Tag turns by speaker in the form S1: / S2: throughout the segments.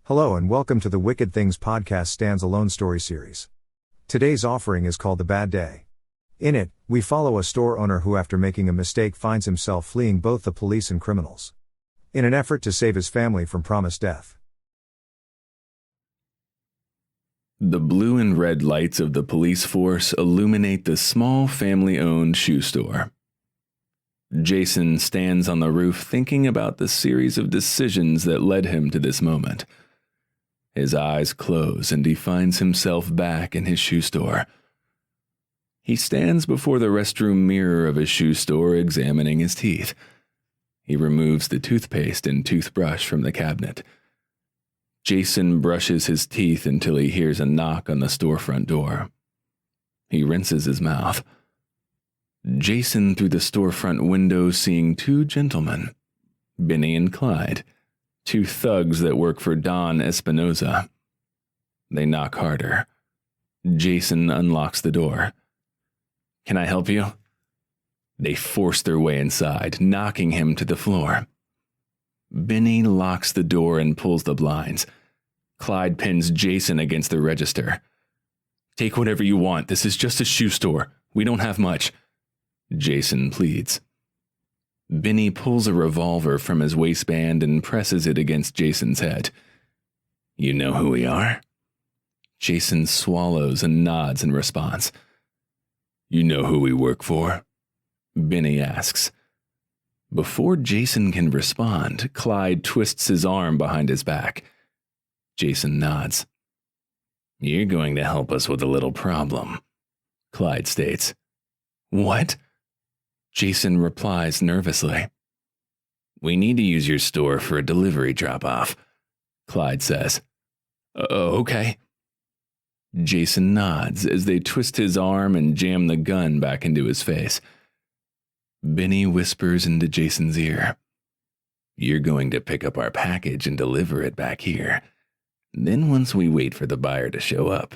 S1: Hello and welcome to the Wicked Things Podcast Stands Alone story series. Today's offering is called The Bad Day. In it, we follow a store owner who after making a mistake finds himself fleeing both the police and criminals in an effort to save his family from promised death.
S2: The blue and red lights of the police force illuminate the small family-owned shoe store. Jason stands on the roof thinking about the series of decisions that led him to this moment. His eyes close and he finds himself back in his shoe store. He stands before the restroom mirror of his shoe store examining his teeth. He removes the toothpaste and toothbrush from the cabinet. Jason brushes his teeth until he hears a knock on the storefront door. He rinses his mouth. Jason through the storefront window seeing two gentlemen, Benny and Clyde, two thugs that work for Don Espinoza. They knock harder. Jason unlocks the door. "Can I help you?" They force their way inside, knocking him to the floor. Benny locks the door and pulls the blinds. Clyde pins Jason against the register. "Take whatever you want. This is just a shoe store. We don't have much," Jason pleads. Benny pulls a revolver from his waistband and presses it against Jason's head. "You know who we are?" Jason swallows and nods in response. "You know who we work for?" Benny asks. Before Jason can respond, Clyde twists his arm behind his back. Jason nods. "You're going to help us with a little problem," Clyde states. "What?" Jason replies nervously. "We need to use your store for a delivery drop-off," Clyde says. Okay." Jason nods as they twist his arm and jam the gun back into his face. Benny whispers into Jason's ear. "You're going to pick up our package and deliver it back here. Then once we wait for the buyer to show up,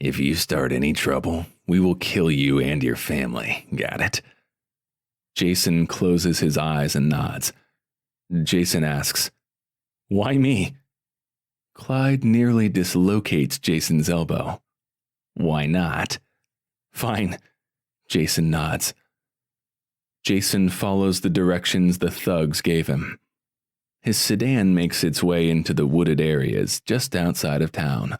S2: if you start any trouble, we will kill you and your family. Got it?" Jason closes his eyes and nods. Jason asks, "Why me?" Clyde nearly dislocates Jason's elbow. "Why not?" "Fine." Jason nods. Jason follows the directions the thugs gave him. His sedan makes its way into the wooded areas just outside of town.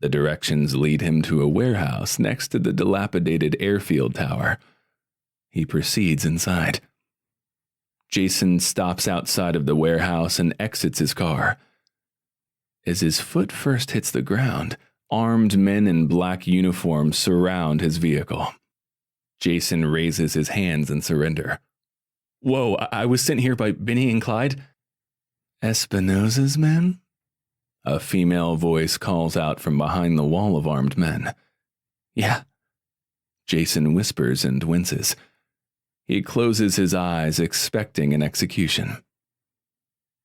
S2: The directions lead him to a warehouse next to the dilapidated airfield tower. He proceeds inside. Jason stops outside of the warehouse and exits his car. As his foot first hits the ground, armed men in black uniforms surround his vehicle. Jason raises his hands in surrender. "Whoa, I was sent here by Benny and Clyde." "Espinoza's men?" A female voice calls out from behind the wall of armed men. "Yeah." Jason whispers and winces. He closes his eyes, expecting an execution.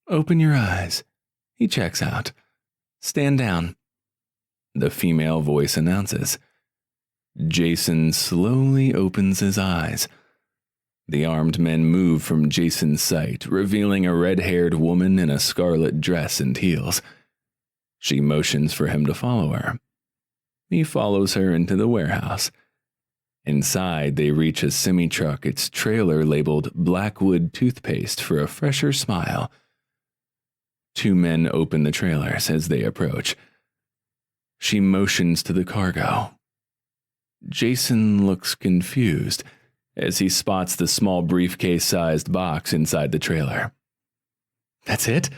S2: "Open your eyes." He checks out. "Stand down," the female voice announces. Jason slowly opens his eyes. The armed men move from Jason's sight, revealing a red-haired woman in a scarlet dress and heels. She motions for him to follow her. He follows her into the warehouse. Inside, they reach a semi-truck, its trailer labeled Blackwood Toothpaste for a fresher smile. Two men open the trailers as they approach. She motions to the cargo. Jason looks confused as he spots the small briefcase-sized box inside the trailer. "That's it?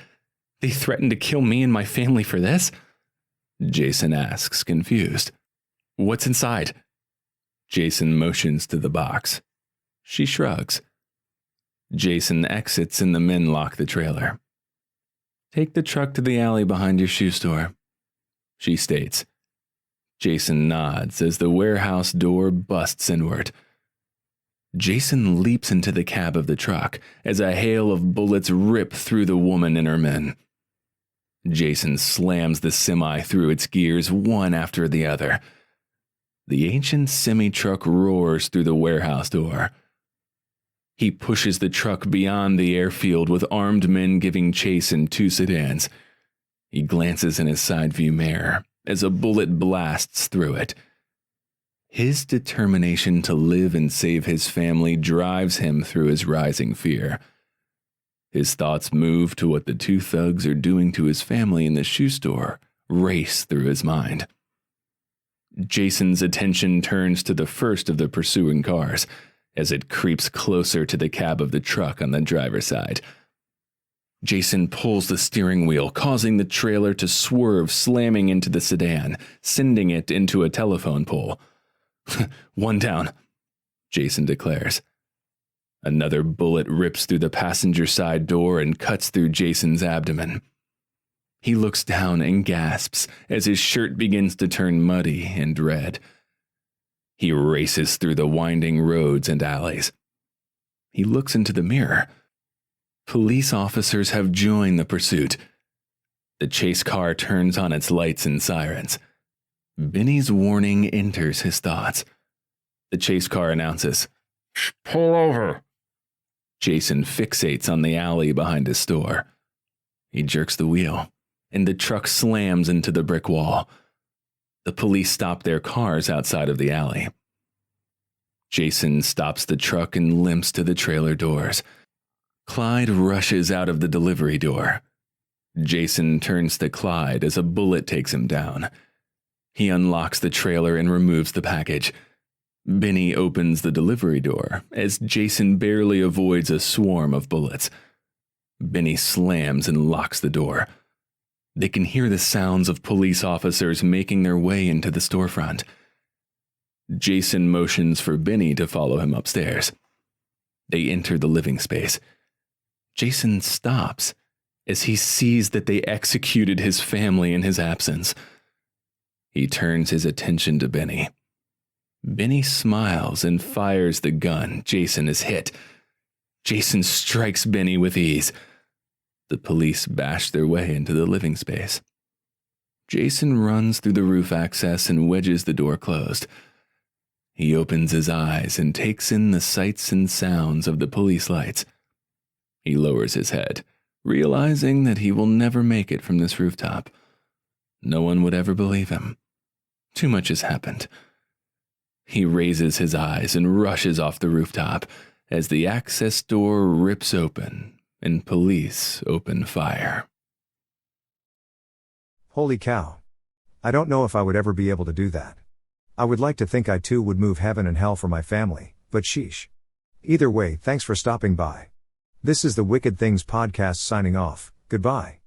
S2: They threatened to kill me and my family for this?" Jason asks, confused. "What's inside?" Jason motions to the box. She shrugs. Jason exits and the men lock the trailer. "Take the truck to the alley behind your shoe store," she states. Jason nods as the warehouse door busts inward. Jason leaps into the cab of the truck as a hail of bullets rip through the woman and her men. Jason slams the semi through its gears one after the other. The ancient semi-truck roars through the warehouse door. He pushes the truck beyond the airfield with armed men giving chase in two sedans. He glances in his side view mirror as a bullet blasts through it. His determination to live and save his family drives him through his rising fear. His thoughts move to what the two thugs are doing to his family in the shoe store, race through his mind. Jason's attention turns to the first of the pursuing cars as it creeps closer to the cab of the truck on the driver's side. Jason pulls the steering wheel, causing the trailer to swerve, slamming into the sedan, sending it into a telephone pole. "One down," Jason declares. Another bullet rips through the passenger side door and cuts through Jason's abdomen. He looks down and gasps as his shirt begins to turn muddy and red. He races through the winding roads and alleys. He looks into the mirror. Police officers have joined the pursuit. The chase car turns on its lights and sirens. Benny's warning enters his thoughts. The chase car announces, "Pull over." Jason fixates on the alley behind his store. He jerks the wheel, and the truck slams into the brick wall. The police stop their cars outside of the alley. Jason stops the truck and limps to the trailer doors. Clyde rushes out of the delivery door. Jason turns to Clyde as a bullet takes him down. He unlocks the trailer and removes the package. Benny opens the delivery door as Jason barely avoids a swarm of bullets. Benny slams and locks the door. They can hear the sounds of police officers making their way into the storefront. Jason motions for Benny to follow him upstairs. They enter the living space. Jason stops as he sees that they executed his family in his absence. He turns his attention to Benny. Benny smiles and fires the gun. Jason is hit. Jason strikes Benny with ease. The police bash their way into the living space. Jason runs through the roof access and wedges the door closed. He opens his eyes and takes in the sights and sounds of the police lights. He lowers his head, realizing that he will never make it from this rooftop. No one would ever believe him. Too much has happened. He raises his eyes and rushes off the rooftop as the access door rips open and police open fire.
S1: Holy cow. I don't know if I would ever be able to do that. I would like to think I too would move heaven and hell for my family, but sheesh. Either way, thanks for stopping by. This is the Wicked Things Podcast signing off. Goodbye.